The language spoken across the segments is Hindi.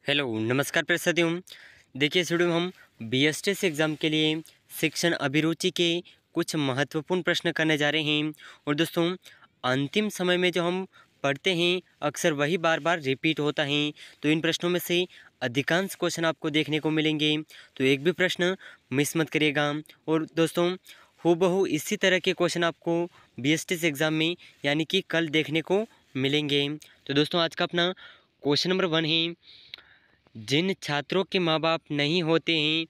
हेलो नमस्कार प्रिय साथियों। देखिए इस वीडियो में हम बीएसटीसी एग्ज़ाम के लिए शिक्षण अभिरुचि के कुछ महत्वपूर्ण प्रश्न करने जा रहे हैं। और दोस्तों अंतिम समय में जो हम पढ़ते हैं अक्सर वही बार बार रिपीट होता है, तो इन प्रश्नों में से अधिकांश क्वेश्चन आपको देखने को मिलेंगे, तो एक भी प्रश्न मिस मत करिएगा। और दोस्तों हूबहू इसी तरह के क्वेश्चन आपको बीएसटीसी एग्ज़ाम में यानी कि कल देखने को मिलेंगे। तो दोस्तों आज का अपना क्वेश्चन नंबर 1 है, जिन छात्रों के माँ बाप नहीं होते हैं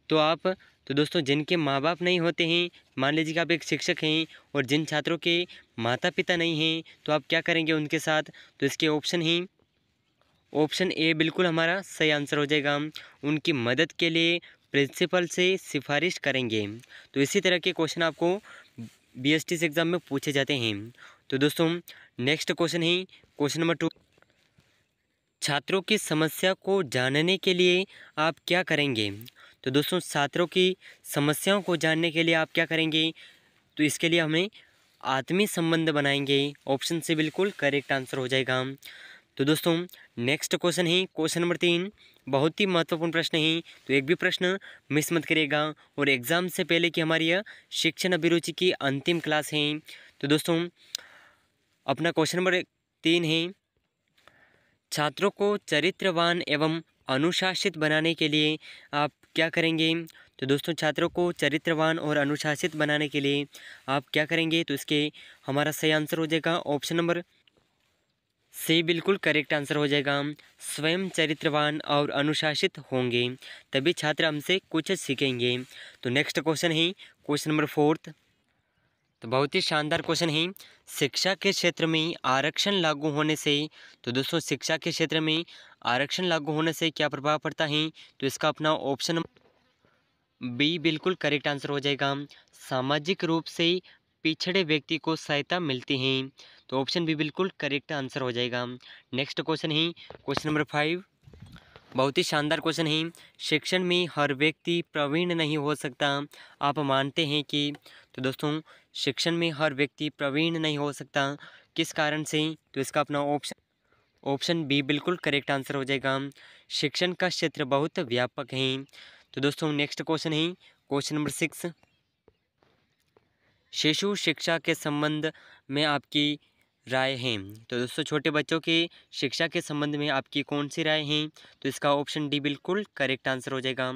तो दोस्तों जिनके माँ बाप नहीं होते हैं, मान लीजिए कि आप एक शिक्षक हैं और जिन छात्रों के माता पिता नहीं हैं, तो आप क्या करेंगे उनके साथ। तो इसके ऑप्शन ही ऑप्शन ए बिल्कुल हमारा सही आंसर हो जाएगा। उनकी मदद के लिए प्रिंसिपल से सिफारिश करेंगे। तो इसी तरह के क्वेश्चन आपको बीएसटीसी एग्ज़ाम में पूछे जाते हैं। तो दोस्तों नेक्स्ट क्वेश्चन है क्वेश्चन नंबर 2, छात्रों की समस्या को जानने के लिए आप क्या करेंगे। तो दोस्तों छात्रों की समस्याओं को जानने के लिए आप क्या करेंगे, तो इसके लिए हमें आत्मीय संबंध बनाएंगे। ऑप्शन से बिल्कुल करेक्ट आंसर हो जाएगा। तो दोस्तों नेक्स्ट क्वेश्चन है क्वेश्चन नंबर 3, बहुत ही महत्वपूर्ण प्रश्न है, तो एक भी प्रश्न मिस मत करिएगा। और एग्ज़ाम से पहले कि हमारी यह शिक्षण अभिरुचि की अंतिम क्लास है। तो दोस्तों अपना क्वेश्चन नंबर 3 है, छात्रों को चरित्रवान एवं अनुशासित बनाने के लिए आप क्या करेंगे। तो दोस्तों छात्रों को चरित्रवान और अनुशासित बनाने के लिए आप क्या करेंगे, तो इसके हमारा सही आंसर हो जाएगा ऑप्शन नंबर सी बिल्कुल करेक्ट आंसर हो जाएगा। स्वयं चरित्रवान और अनुशासित होंगे तभी छात्र हमसे कुछ सीखेंगे। तो नेक्स्ट क्वेश्चन है क्वेश्चन नंबर 4, तो बहुत ही शानदार क्वेश्चन है, शिक्षा के क्षेत्र में आरक्षण लागू होने से। तो दोस्तों शिक्षा के क्षेत्र में आरक्षण लागू होने से क्या प्रभाव पड़ता है, तो इसका अपना ऑप्शन बी बिल्कुल करेक्ट आंसर हो जाएगा। सामाजिक रूप से पिछड़े व्यक्ति को सहायता मिलती है। तो ऑप्शन बी बिल्कुल करेक्ट आंसर हो जाएगा। नेक्स्ट क्वेश्चन है क्वेश्चन नंबर 5, बहुत ही शानदार क्वेश्चन है, शिक्षण में हर व्यक्ति प्रवीण नहीं हो सकता, आप मानते हैं कि। तो दोस्तों शिक्षण में हर व्यक्ति प्रवीण नहीं हो सकता, किस कारण से, तो इसका अपना ऑप्शन बी बिल्कुल करेक्ट आंसर हो जाएगा। शिक्षण का क्षेत्र बहुत व्यापक है। तो दोस्तों नेक्स्ट क्वेश्चन है क्वेश्चन नंबर 6, शिशु शिक्षा के संबंध में आपकी राय है। तो दोस्तों छोटे बच्चों की शिक्षा के संबंध में आपकी कौन सी राय है, तो इसका ऑप्शन डी बिल्कुल करेक्ट आंसर हो जाएगा।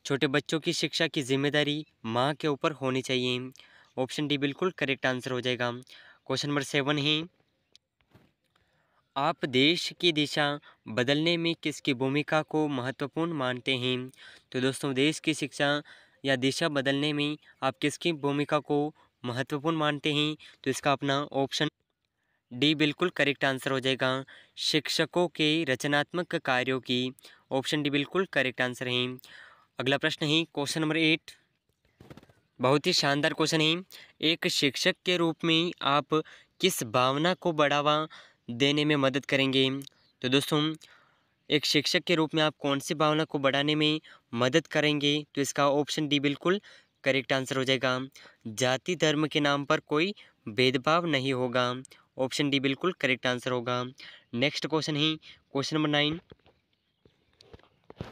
छोटे बच्चों की शिक्षा की जिम्मेदारी माँ के ऊपर होनी चाहिए। ऑप्शन डी बिल्कुल करेक्ट आंसर हो जाएगा। क्वेश्चन नंबर 7 है, आप देश की दिशा बदलने में किसकी भूमिका को महत्वपूर्ण मानते हैं। तो दोस्तों देश की शिक्षा या दिशा बदलने में आप किसकी भूमिका को महत्वपूर्ण मानते हैं, तो इसका अपना ऑप्शन डी बिल्कुल करेक्ट आंसर हो जाएगा। शिक्षकों के रचनात्मक कार्यों की। ऑप्शन डी बिल्कुल करेक्ट आंसर है। अगला प्रश्न है क्वेश्चन नंबर 8, बहुत ही शानदार क्वेश्चन है, एक शिक्षक के रूप में आप किस भावना को बढ़ावा देने में मदद करेंगे। तो दोस्तों एक शिक्षक के रूप में आप कौन सी भावना को बढ़ाने में मदद करेंगे, तो इसका ऑप्शन डी बिल्कुल करेक्ट आंसर हो जाएगा। जाति धर्म के नाम पर कोई भेदभाव नहीं होगा। ऑप्शन डी बिल्कुल करेक्ट आंसर होगा। नेक्स्ट क्वेश्चन है क्वेश्चन नंबर 9,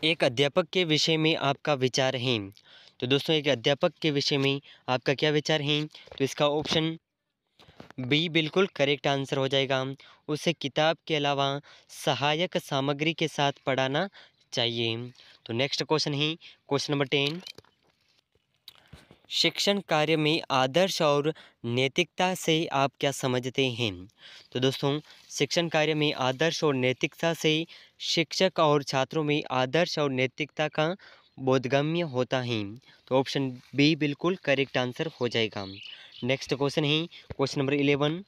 एक अध्यापक के विषय में आपका विचार है। तो दोस्तों एक अध्यापक के विषय में आपका क्या विचार है, तो इसका ऑप्शन बी बिल्कुल करेक्ट आंसर हो जाएगा। उसे किताब के अलावा सहायक सामग्री के साथ पढ़ाना चाहिए। तो नेक्स्ट क्वेश्चन है क्वेश्चन नंबर 10, शिक्षण कार्य में आदर्श और नैतिकता से आप क्या समझते हैं। तो दोस्तों शिक्षण कार्य में आदर्श और नैतिकता से शिक्षक और छात्रों में आदर्श और नैतिकता का बोधगम्य होता है। तो ऑप्शन बी बिल्कुल करेक्ट आंसर हो जाएगा। नेक्स्ट क्वेश्चन है क्वेश्चन नंबर 11,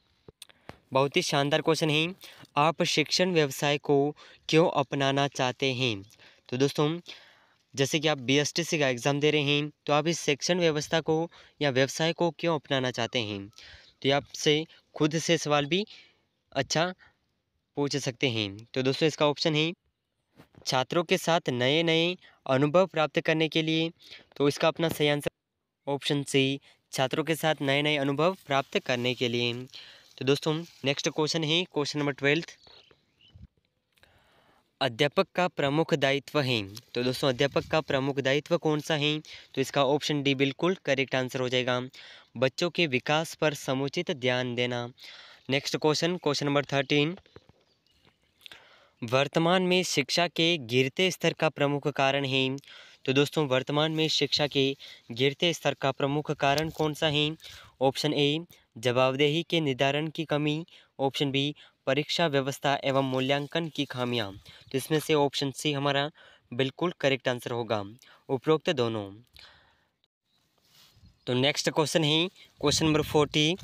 बहुत ही शानदार क्वेश्चन है, आप शिक्षण व्यवसाय को क्यों अपनाना चाहते हैं। तो दोस्तों जैसे कि आप बीएसटीसी का एग्ज़ाम दे रहे हैं, तो आप इस शिक्षण व्यवस्था को या व्यवसाय को क्यों अपनाना चाहते हैं, तो ये आपसे खुद से सवाल भी अच्छा पूछ सकते हैं। तो दोस्तों इसका ऑप्शन है छात्रों के साथ नए नए अनुभव प्राप्त करने के लिए। तो इसका अपना सही आंसर ऑप्शन सी, छात्रों के साथ नए नए अनुभव प्राप्त करने के लिए। तो दोस्तों नेक्स्ट क्वेश्चन है क्वेश्चन नंबर 12, अध्यापक का प्रमुख दायित्व है। तो दोस्तों अध्यापक का प्रमुख दायित्व कौन सा है? तो इसका ऑप्शन डी बिल्कुल करेक्ट आंसर हो जाएगा। बच्चों के विकास पर समुचित ध्यान देना। Next question number 13। वर्तमान में शिक्षा के गिरते स्तर का प्रमुख कारण है। तो दोस्तों वर्तमान में शिक्षा के गिरते स्तर का प्रमुख कारण कौन सा है? ऑप्शन ए जवाबदेही के निर्धारण की कमी, ऑप्शन बी परीक्षा व्यवस्था एवं मूल्यांकन की खामियां। तो इसमें से ऑप्शन सी हमारा बिल्कुल करेक्ट आंसर होगा, उपरोक्त दोनों। तो नेक्स्ट क्वेश्चन है क्वेश्चन नंबर 40।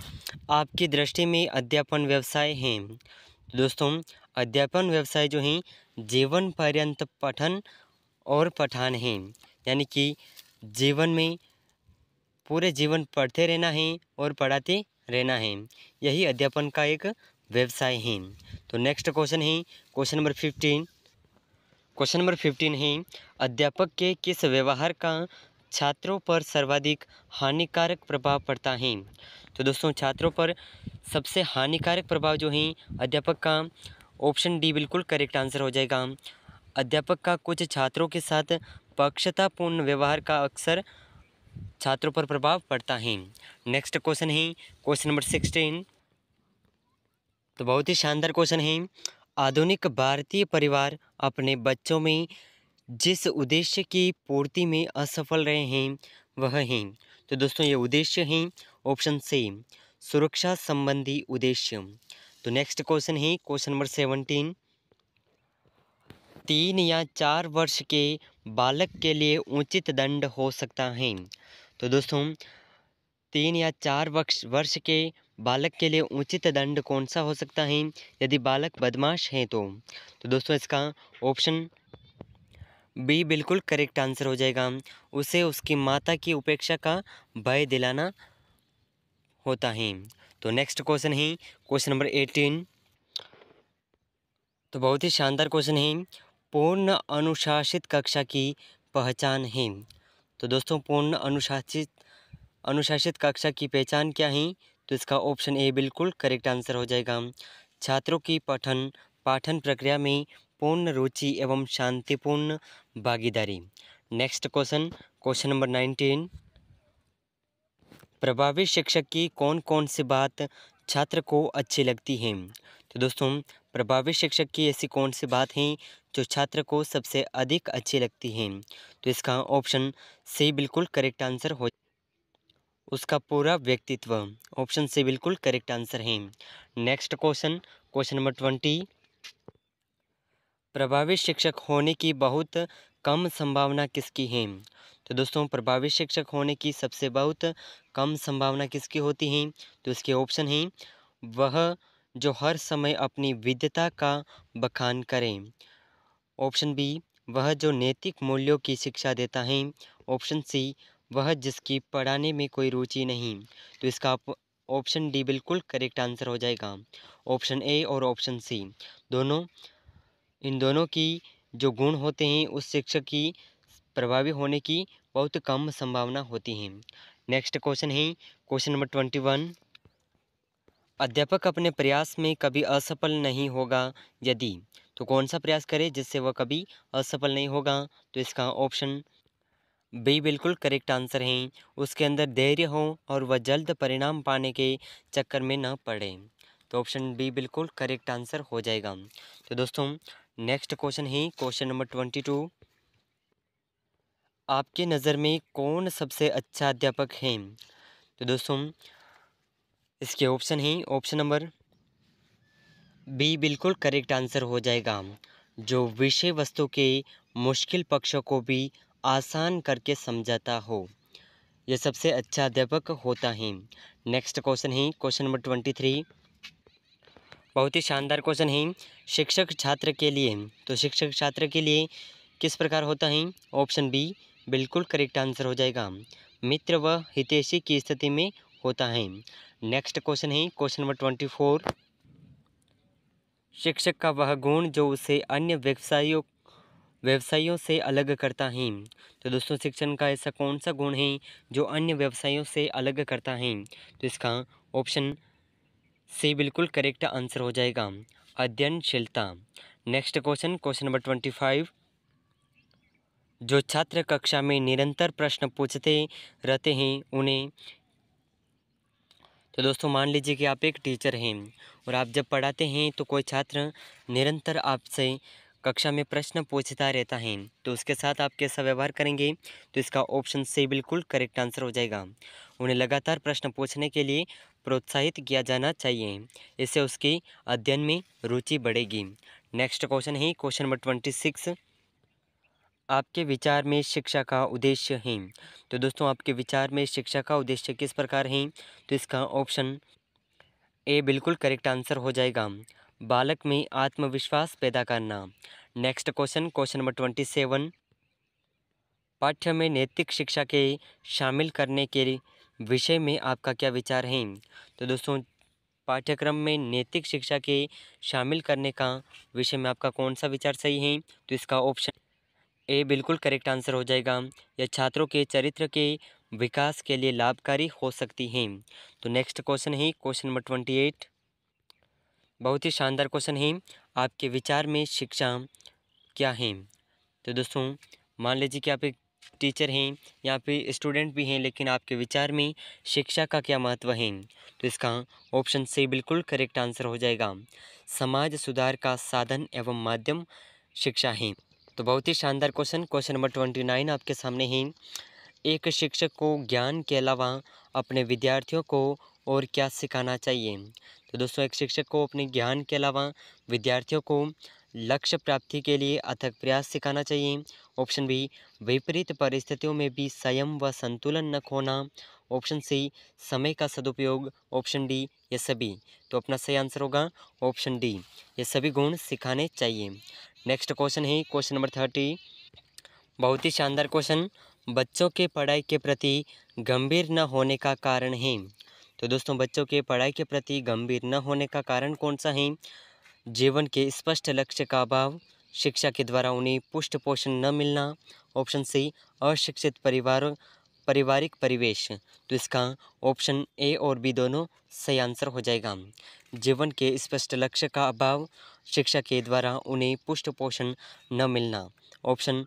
आपकी दृष्टि में अध्यापन व्यवसाय है। तो दोस्तों अध्यापन व्यवसाय जो है जीवन पर्यंत पठन और पठान है, यानी कि जीवन में पूरे जीवन पढ़ते रहना है और पढ़ाते रहना है, यही अध्यापन का एक व्यवसाय है। तो नेक्स्ट क्वेश्चन है क्वेश्चन नंबर 15। क्वेश्चन नंबर 15 है अध्यापक के किस व्यवहार का छात्रों पर सर्वाधिक हानिकारक प्रभाव पड़ता है। तो दोस्तों छात्रों पर सबसे हानिकारक प्रभाव जो है अध्यापक का, ऑप्शन डी बिल्कुल करेक्ट आंसर हो जाएगा। अध्यापक का कुछ छात्रों के साथ पक्षतापूर्ण व्यवहार का अक्सर छात्रों पर प्रभाव पड़ता है। नेक्स्ट क्वेश्चन है क्वेश्चन नंबर 16। तो बहुत ही शानदार क्वेश्चन है। आधुनिक भारतीय परिवार अपने बच्चों में जिस उद्देश्य की पूर्ति में असफल रहे हैं वह है। तो दोस्तों ये उद्देश्य हैं ऑप्शन सी सुरक्षा संबंधी उद्देश्य। तो नेक्स्ट क्वेश्चन है क्वेश्चन नंबर 17। 3 या 4 वर्ष के बालक के लिए उचित दंड हो सकता है। तो दोस्तों 3 या 4 वर्ष के बालक के लिए उचित दंड कौन सा हो सकता है यदि बालक बदमाश है तो? तो दोस्तों इसका ऑप्शन बी बिल्कुल करेक्ट आंसर हो जाएगा। उसे उसकी माता की उपेक्षा का भय दिलाना होता है। तो नेक्स्ट क्वेश्चन है क्वेश्चन नंबर 18। तो बहुत ही शानदार क्वेश्चन है। पूर्ण अनुशासित कक्षा की पहचान है। तो दोस्तों पूर्ण अनुशासित कक्षा की पहचान क्या है? तो इसका ऑप्शन ए बिल्कुल करेक्ट आंसर हो जाएगा। छात्रों की पठन पाठन प्रक्रिया में पूर्ण रुचि एवं शांतिपूर्ण भागीदारी। Next question number 19। प्रभावी शिक्षक की कौन कौन सी बात छात्र को अच्छी लगती है? तो दोस्तों प्रभावी शिक्षक की ऐसी कौन सी बात है जो छात्र को सबसे अधिक अच्छी लगती है? तो इसका ऑप्शन सी बिल्कुल करेक्ट आंसर हो, उसका पूरा व्यक्तित्व। ऑप्शन सी बिल्कुल करेक्ट आंसर है। Next question number 20। प्रभावी शिक्षक होने की बहुत कम संभावना किसकी है? तो दोस्तों प्रभावी शिक्षक होने की सबसे बहुत कम संभावना किसकी होती है? तो इसके ऑप्शन हैं वह जो हर समय अपनी विद्वता का बखान करें, ऑप्शन बी वह जो नैतिक मूल्यों की शिक्षा देता है, ऑप्शन सी वह जिसकी पढ़ाने में कोई रुचि नहीं। तो इसका ऑप्शन डी बिल्कुल करेक्ट आंसर हो जाएगा। ऑप्शन ए और ऑप्शन सी दोनों, इन दोनों की जो गुण होते हैं उस शिक्षक की प्रभावी होने की बहुत कम संभावना होती है। नेक्स्ट क्वेश्चन है क्वेश्चन नंबर 21। अध्यापक अपने प्रयास में कभी असफल नहीं होगा यदि, तो कौन सा प्रयास करे जिससे वह कभी असफल नहीं होगा? तो इसका ऑप्शन बी बिल्कुल करेक्ट आंसर है। उसके अंदर धैर्य हो और वह जल्द परिणाम पाने के चक्कर में न पड़े। तो ऑप्शन बी बिल्कुल करेक्ट आंसर हो जाएगा। तो दोस्तों नेक्स्ट क्वेश्चन है क्वेश्चन नंबर 22। आपके नज़र में कौन सबसे अच्छा अध्यापक है? तो दोस्तों इसके ऑप्शन हैं ऑप्शन नंबर बी बिल्कुल करेक्ट आंसर हो जाएगा। जो विषय वस्तु के मुश्किल पक्षों को भी आसान करके समझाता हो, यह सबसे अच्छा अध्यापक होता है। नेक्स्ट क्वेश्चन है क्वेश्चन नंबर 23। बहुत ही शानदार क्वेश्चन है। शिक्षक छात्र के लिए, तो शिक्षक छात्र के लिए किस प्रकार होता है? ऑप्शन बी बिल्कुल करेक्ट आंसर हो जाएगा। मित्र व हितैषी की स्थिति में होता है। नेक्स्ट क्वेश्चन है क्वेश्चन नंबर 24। शिक्षक का वह गुण जो उसे अन्य व्यवसायों से अलग करता है। तो दोस्तों शिक्षण का ऐसा कौन सा गुण है जो अन्य व्यवसायों से अलग करता है? तो इसका ऑप्शन सी बिल्कुल करेक्ट आंसर हो जाएगा, अध्ययनशीलता। Next question, question number 25। जो छात्र कक्षा में निरंतर प्रश्न पूछते रहते हैं उन्हें, तो दोस्तों मान लीजिए कि आप एक टीचर हैं और आप जब पढ़ाते हैं तो कोई छात्र निरंतर आपसे कक्षा में प्रश्न पूछता रहता है, तो उसके साथ आप कैसा व्यवहार करेंगे? तो इसका ऑप्शन सी बिल्कुल करेक्ट आंसर हो जाएगा। उन्हें लगातार प्रश्न पूछने के लिए प्रोत्साहित किया जाना चाहिए, इससे उसकी अध्ययन में रुचि बढ़ेगी। नेक्स्ट क्वेश्चन है क्वेश्चन नंबर 26। आपके विचार में शिक्षा का उद्देश्य है। तो दोस्तों आपके विचार में शिक्षा का उद्देश्य किस प्रकार है? तो इसका ऑप्शन ए बिल्कुल करेक्ट आंसर हो जाएगा। बालक में आत्मविश्वास पैदा करना। Next question, question number 27। पाठ्य में नैतिक शिक्षा के शामिल करने के विषय में आपका क्या विचार है? तो दोस्तों पाठ्यक्रम में नैतिक शिक्षा के शामिल करने का विषय में आपका कौन सा विचार सही है? तो इसका ऑप्शन ए बिल्कुल करेक्ट आंसर हो जाएगा। यह छात्रों के चरित्र के विकास के लिए लाभकारी हो सकती हैं। तो नेक्स्ट क्वेश्चन है क्वेश्चन नंबर 28। बहुत ही शानदार क्वेश्चन है। आपके विचार में शिक्षा क्या है? तो दोस्तों मान लीजिए कि आप एक टीचर हैं या फिर स्टूडेंट भी हैं, लेकिन आपके विचार में शिक्षा का क्या महत्व है? तो इसका ऑप्शन सी बिल्कुल करेक्ट आंसर हो जाएगा। समाज सुधार का साधन एवं माध्यम शिक्षा है। तो बहुत ही शानदार क्वेश्चन, क्वेश्चन नंबर 29 आपके सामने है। एक शिक्षक को ज्ञान के अलावा अपने विद्यार्थियों को और क्या सिखाना चाहिए? तो दोस्तों एक शिक्षक को अपने ज्ञान के अलावा विद्यार्थियों को लक्ष्य प्राप्ति के लिए अथक प्रयास सिखाना चाहिए। ऑप्शन बी, विपरीत परिस्थितियों में भी संयम व संतुलन न खोना। ऑप्शन सी, समय का सदुपयोग। ऑप्शन डी, ये सभी। तो अपना सही आंसर होगा ऑप्शन डी, ये सभी गुण सिखाने चाहिए। नेक्स्ट क्वेश्चन है क्वेश्चन नंबर 30। बहुत ही शानदार क्वेश्चन। बच्चों के पढ़ाई के प्रति गंभीर न होने का कारण है। तो दोस्तों बच्चों के पढ़ाई के प्रति गंभीर न होने का कारण कौन सा है? जीवन के स्पष्ट लक्ष्य का अभाव, शिक्षा के द्वारा उन्हें पुष्ट पोषण न मिलना। ऑप्शन सी, अशिक्षित पारिवारिक परिवेश। तो इसका ऑप्शन ए और बी दोनों सही आंसर हो जाएगा। जीवन के स्पष्ट लक्ष्य का अभाव, शिक्षा के द्वारा उन्हें पुष्ट पोषण न मिलना। ऑप्शन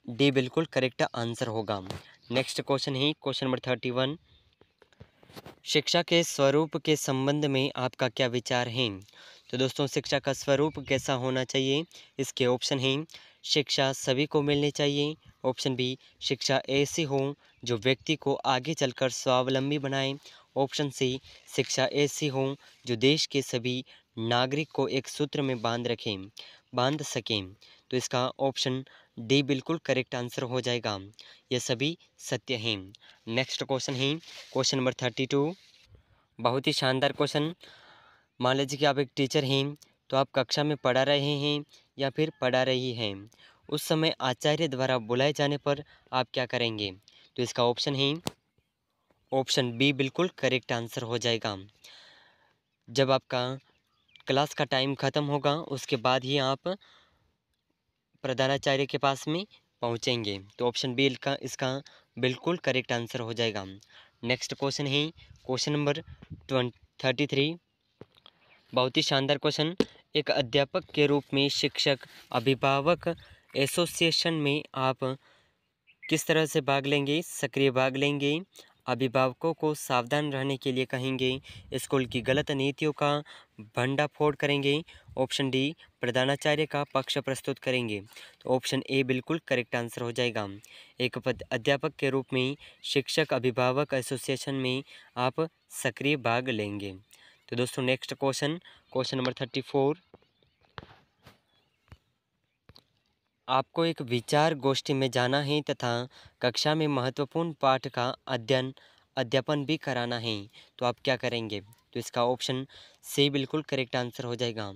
डी बिल्कुल करेक्ट आंसर होगा। नेक्स्ट क्वेश्चन है क्वेश्चन नंबर 31। शिक्षा के स्वरूप के संबंध में आपका क्या विचार है? तो दोस्तों शिक्षा का स्वरूप कैसा होना चाहिए? इसके ऑप्शन हैं। शिक्षा सभी को मिलनी चाहिए। ऑप्शन बी, शिक्षा ऐसी हो जो व्यक्ति को आगे चलकर स्वावलंबी बनाए। ऑप्शन सी, शिक्षा ऐसी हो जो देश के सभी नागरिक को एक सूत्र में बांध सकें। तो इसका ऑप्शन डी बिल्कुल करेक्ट आंसर हो जाएगा। यह सभी सत्य हैं। नेक्स्ट क्वेश्चन है क्वेश्चन नंबर 32। बहुत ही शानदार क्वेश्चन। मान लीजिए कि आप एक टीचर हैं, तो आप कक्षा में पढ़ा रहे हैं या फिर पढ़ा रही हैं। उस समय आचार्य द्वारा बुलाए जाने पर आप क्या करेंगे? तो इसका ऑप्शन है ऑप्शन बी बिल्कुल करेक्ट आंसर हो जाएगा। जब आपका क्लास का टाइम ख़त्म होगा उसके बाद ही आप प्रधानाचार्य के पास में पहुंचेंगे। तो ऑप्शन बी का इसका बिल्कुल करेक्ट आंसर हो जाएगा। नेक्स्ट क्वेश्चन है क्वेश्चन नंबर 33। बहुत ही शानदार क्वेश्चन। एक अध्यापक के रूप में शिक्षक अभिभावक एसोसिएशन में आप किस तरह से भाग लेंगे? सक्रिय भाग लेंगे, अभिभावकों को सावधान रहने के लिए कहेंगे, स्कूल की गलत नीतियों का भंडाफोड़ करेंगे। ऑप्शन डी, प्रधानाचार्य का पक्ष प्रस्तुत करेंगे। तो ऑप्शन ए बिल्कुल करेक्ट आंसर हो जाएगा। एक अध्यापक के रूप में शिक्षक अभिभावक एसोसिएशन में आप सक्रिय भाग लेंगे। तो दोस्तों नेक्स्ट क्वेश्चन, क्वेश्चन नंबर 34। आपको एक विचार गोष्ठी में जाना है तथा कक्षा में महत्वपूर्ण पाठ का अध्यापन भी कराना है, तो आप क्या करेंगे? तो इसका ऑप्शन सी बिल्कुल करेक्ट आंसर हो जाएगा।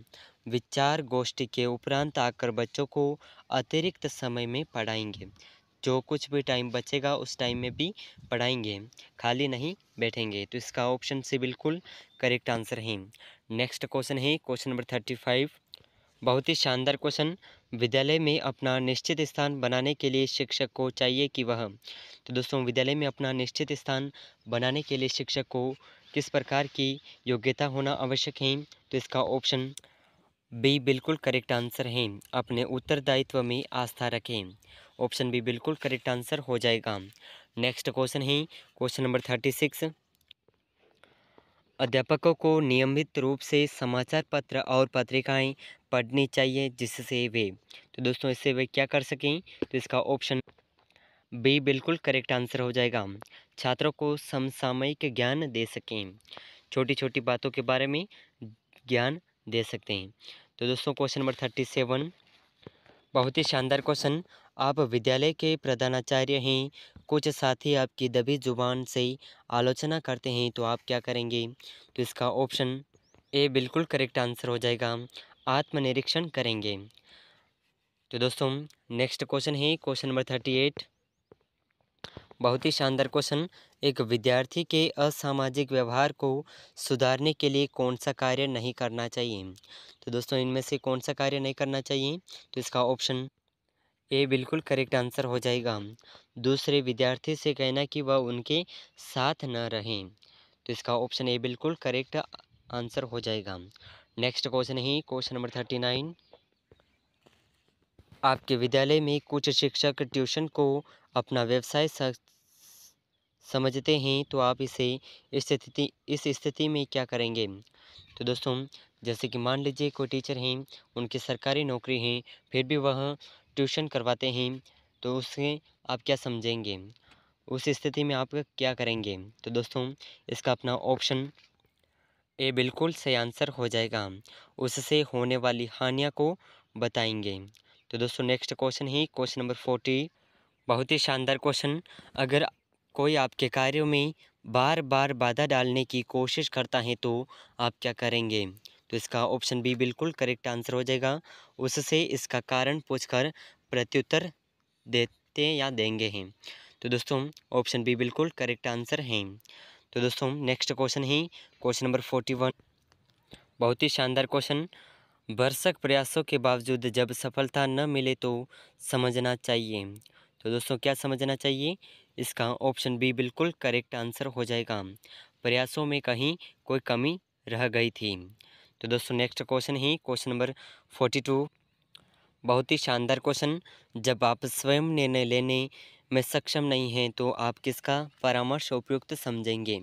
विचार गोष्ठी के उपरांत आकर बच्चों को अतिरिक्त समय में पढ़ाएंगे। जो कुछ भी टाइम बचेगा उस टाइम में भी पढ़ाएंगे, खाली नहीं बैठेंगे। तो इसका ऑप्शन सी बिल्कुल करेक्ट आंसर है। नेक्स्ट क्वेश्चन है क्वेश्चन नंबर 35। बहुत ही शानदार क्वेश्चन। विद्यालय में अपना निश्चित स्थान बनाने के लिए शिक्षक को चाहिए कि वह, तो दोस्तों विद्यालय में अपना निश्चित स्थान बनाने के लिए शिक्षक को किस प्रकार की योग्यता होना आवश्यक है? तो इसका ऑप्शन बी बिल्कुल करेक्ट आंसर है। अपने उत्तरदायित्व में आस्था रखें। ऑप्शन बी बिल्कुल करेक्ट आंसर हो जाएगा। नेक्स्ट क्वेश्चन है क्वेश्चन नंबर 36। अध्यापकों को नियमित रूप से समाचार पत्र और पत्रिकाएं पढ़नी चाहिए जिससे वे, तो दोस्तों इससे वे क्या कर सकें, तो इसका ऑप्शन बी बिल्कुल करेक्ट आंसर हो जाएगा। छात्रों को समसामयिक ज्ञान दे सकें, छोटी छोटी बातों के बारे में ज्ञान दे सकते हैं। तो दोस्तों क्वेश्चन नंबर 37, बहुत ही शानदार क्वेश्चन। आप विद्यालय के प्रधानाचार्य हैं, कुछ साथी आपकी दबी जुबान से आलोचना करते हैं तो आप क्या करेंगे, तो इसका ऑप्शन ए बिल्कुल करेक्ट आंसर हो जाएगा। आत्मनिरीक्षण करेंगे। तो दोस्तों नेक्स्ट क्वेश्चन है क्वेश्चन नंबर 38, बहुत ही शानदार क्वेश्चन। एक विद्यार्थी के असामाजिक व्यवहार को सुधारने के लिए कौन सा कार्य नहीं करना चाहिए, तो दोस्तों इनमें से कौन सा कार्य नहीं करना चाहिए, तो इसका ऑप्शन ए बिल्कुल करेक्ट आंसर हो जाएगा। दूसरे विद्यार्थी से कहना कि वह उनके साथ न रहें, तो इसका ऑप्शन ए बिल्कुल करेक्ट आंसर हो जाएगा। नेक्स्ट क्वेश्चन है क्वेश्चन नंबर 39, आपके विद्यालय में कुछ शिक्षक ट्यूशन को अपना व्यवसाय समझते हैं तो आप इस स्थिति में क्या करेंगे, तो दोस्तों जैसे कि मान लीजिए कोई टीचर हैं, उनकी सरकारी नौकरी है, फिर भी वह ट्यूशन करवाते हैं, तो उससे आप क्या समझेंगे, उस स्थिति में आप क्या करेंगे, तो दोस्तों इसका अपना ऑप्शन ए बिल्कुल सही आंसर हो जाएगा। उससे होने वाली हानियों को बताएंगे। तो दोस्तों नेक्स्ट क्वेश्चन है क्वेश्चन नंबर 40, बहुत ही शानदार क्वेश्चन। अगर कोई आपके कार्यों में बार बार बाधा डालने की कोशिश करता है तो आप क्या करेंगे, तो इसका ऑप्शन बी बिल्कुल करेक्ट आंसर हो जाएगा। उससे इसका कारण पूछकर प्रत्युत्तर देते या देंगे हैं, तो दोस्तों ऑप्शन बी बिल्कुल करेक्ट आंसर है। तो दोस्तों नेक्स्ट क्वेश्चन है क्वेश्चन नंबर 41, बहुत ही शानदार क्वेश्चन। भरसक प्रयासों के बावजूद जब सफलता न मिले तो समझना चाहिए, तो दोस्तों क्या समझना चाहिए, इसका ऑप्शन बी बिल्कुल करेक्ट आंसर हो जाएगा। प्रयासों में कहीं कोई कमी रह गई थी। तो दोस्तों नेक्स्ट क्वेश्चन है क्वेश्चन नंबर 42, बहुत ही शानदार क्वेश्चन। जब आप स्वयं निर्णय लेने में सक्षम नहीं हैं तो आप किसका परामर्श उपयुक्त समझेंगे,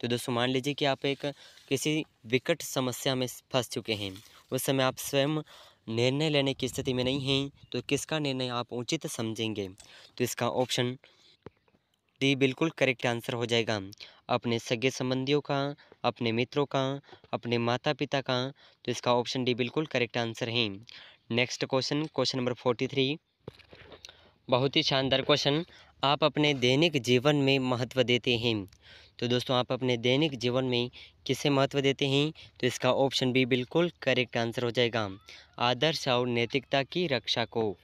तो दोस्तों मान लीजिए कि आप एक किसी विकट समस्या में फंस चुके हैं, उस समय आप स्वयं निर्णय लेने की स्थिति में नहीं हैं, तो किसका निर्णय आप उचित समझेंगे, तो इसका ऑप्शन डी बिल्कुल करेक्ट आंसर हो जाएगा। अपने सगे संबंधियों का, अपने मित्रों का, अपने माता पिता का, तो इसका ऑप्शन डी बिल्कुल करेक्ट आंसर है। नेक्स्ट क्वेश्चन क्वेश्चन नंबर 43, बहुत ही शानदार क्वेश्चन। आप अपने दैनिक जीवन में महत्व देते हैं, तो दोस्तों आप अपने दैनिक जीवन में किसे महत्व देते हैं, तो इसका ऑप्शन बी बिल्कुल करेक्ट आंसर हो जाएगा। आदर्श और नैतिकता की रक्षा को।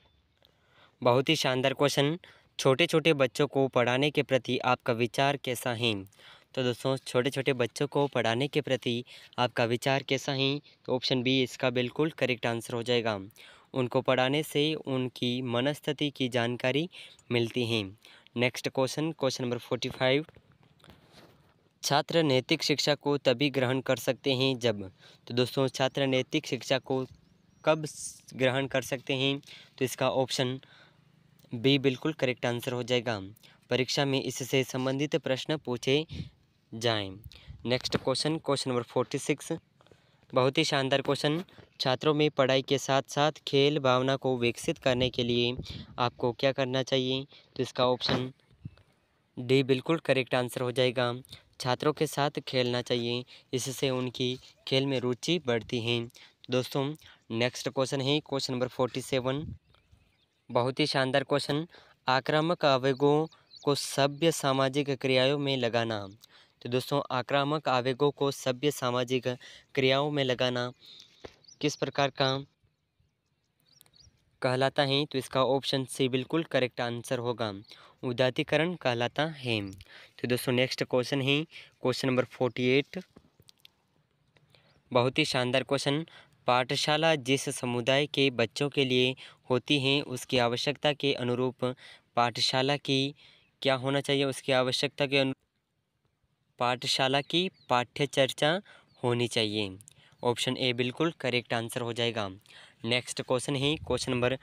बहुत ही शानदार क्वेश्चन। छोटे छोटे बच्चों को पढ़ाने के प्रति आपका विचार कैसा है, तो दोस्तों छोटे छोटे बच्चों को पढ़ाने के प्रति आपका विचार कैसा है, तो ऑप्शन बी इसका बिल्कुल करेक्ट आंसर हो जाएगा। उनको पढ़ाने से उनकी मनस्थिति की जानकारी मिलती है। नेक्स्ट क्वेश्चन क्वेश्चन नंबर 45, छात्र नैतिक शिक्षा को तभी ग्रहण कर सकते हैं जब, तो दोस्तों छात्र नैतिक शिक्षा को कब ग्रहण कर सकते हैं, तो इसका ऑप्शन बी बिल्कुल करेक्ट आंसर हो जाएगा। परीक्षा में इससे संबंधित प्रश्न पूछे जाएं। नेक्स्ट क्वेश्चन क्वेश्चन नंबर 46, बहुत ही शानदार क्वेश्चन। छात्रों में पढ़ाई के साथ साथ खेल भावना को विकसित करने के लिए आपको क्या करना चाहिए, तो इसका ऑप्शन डी बिल्कुल करेक्ट आंसर हो जाएगा। छात्रों के साथ खेलना चाहिए, इससे उनकी खेल में रुचि बढ़ती है। तो दोस्तों नेक्स्ट क्वेश्चन है क्वेश्चन नंबर 47, बहुत ही शानदार क्वेश्चन। आक्रामक आवेगों को सभ्य सामाजिक क्रियाओं में लगाना, तो दोस्तों आक्रामक आवेगों को सभ्य सामाजिक क्रियाओं में लगाना किस प्रकार का कहलाता है, तो इसका ऑप्शन सी बिल्कुल करेक्ट आंसर होगा। उदात्तीकरण कहलाता है। तो दोस्तों नेक्स्ट क्वेश्चन है क्वेश्चन नंबर 48, बहुत ही शानदार क्वेश्चन। पाठशाला जिस समुदाय के बच्चों के लिए होती है उसकी आवश्यकता के अनुरूप पाठशाला की क्या होना चाहिए, उसकी आवश्यकता के पाठशाला की पाठ्यचर्चा होनी चाहिए। ऑप्शन ए बिल्कुल करेक्ट आंसर हो जाएगा। नेक्स्ट क्वेश्चन है क्वेश्चन नंबर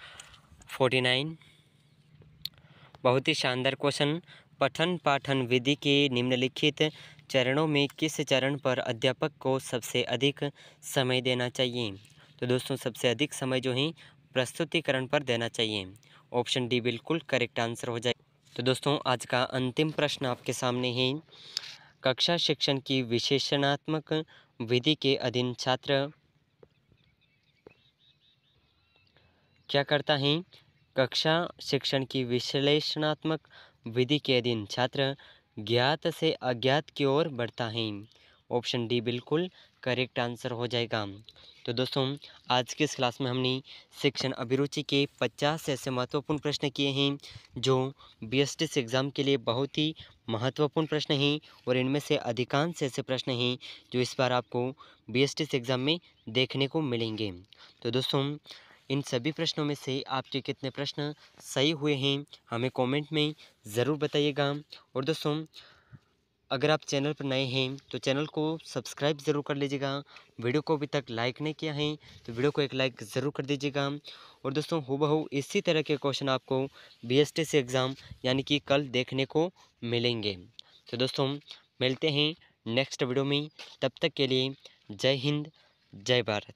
49। बहुत ही शानदार क्वेश्चन। पठन पाठन विधि के निम्नलिखित चरणों में किस चरण पर अध्यापक को सबसे अधिक समय देना चाहिए? तो दोस्तों सबसे अधिक समय जो है प्रस्तुतिकरण पर देना चाहिए। ऑप्शन डी बिल्कुल करेक्ट आंसर हो जाए। तो दोस्तों आज का अंतिम प्रश्न आपके सामने है। कक्षा शिक्षण की विशेषणात्मक विधि के अधीन छात्र क्या करता है? कक्षा शिक्षण की विश्लेषणात्मक विधि के अधीन छात्र ज्ञात से अज्ञात की ओर बढ़ता है। ऑप्शन डी बिल्कुल करेक्ट आंसर हो जाएगा। तो दोस्तों आज के इस क्लास में हमने शिक्षण अभिरुचि के 50 ऐसे महत्वपूर्ण प्रश्न किए हैं जो बीएसटीसी एग्ज़ाम के लिए बहुत ही महत्वपूर्ण प्रश्न हैं, और इनमें से अधिकांश ऐसे प्रश्न हैं जो इस बार आपको बीएसटीसी एग्ज़ाम में देखने को मिलेंगे। तो दोस्तों इन सभी प्रश्नों में से आपके कितने प्रश्न सही हुए हैं हमें कमेंट में ज़रूर बताइएगा। और दोस्तों अगर आप चैनल पर नए हैं तो चैनल को सब्सक्राइब ज़रूर कर लीजिएगा। वीडियो को अभी तक लाइक नहीं किया है तो वीडियो को एक लाइक ज़रूर कर दीजिएगा। और दोस्तों हूबहू इसी तरह के क्वेश्चन आपको बीएसटीसी एग्ज़ाम यानी कि कल देखने को मिलेंगे। तो दोस्तों मिलते हैं नेक्स्ट वीडियो में, तब तक के लिए जय हिंद जय भारत।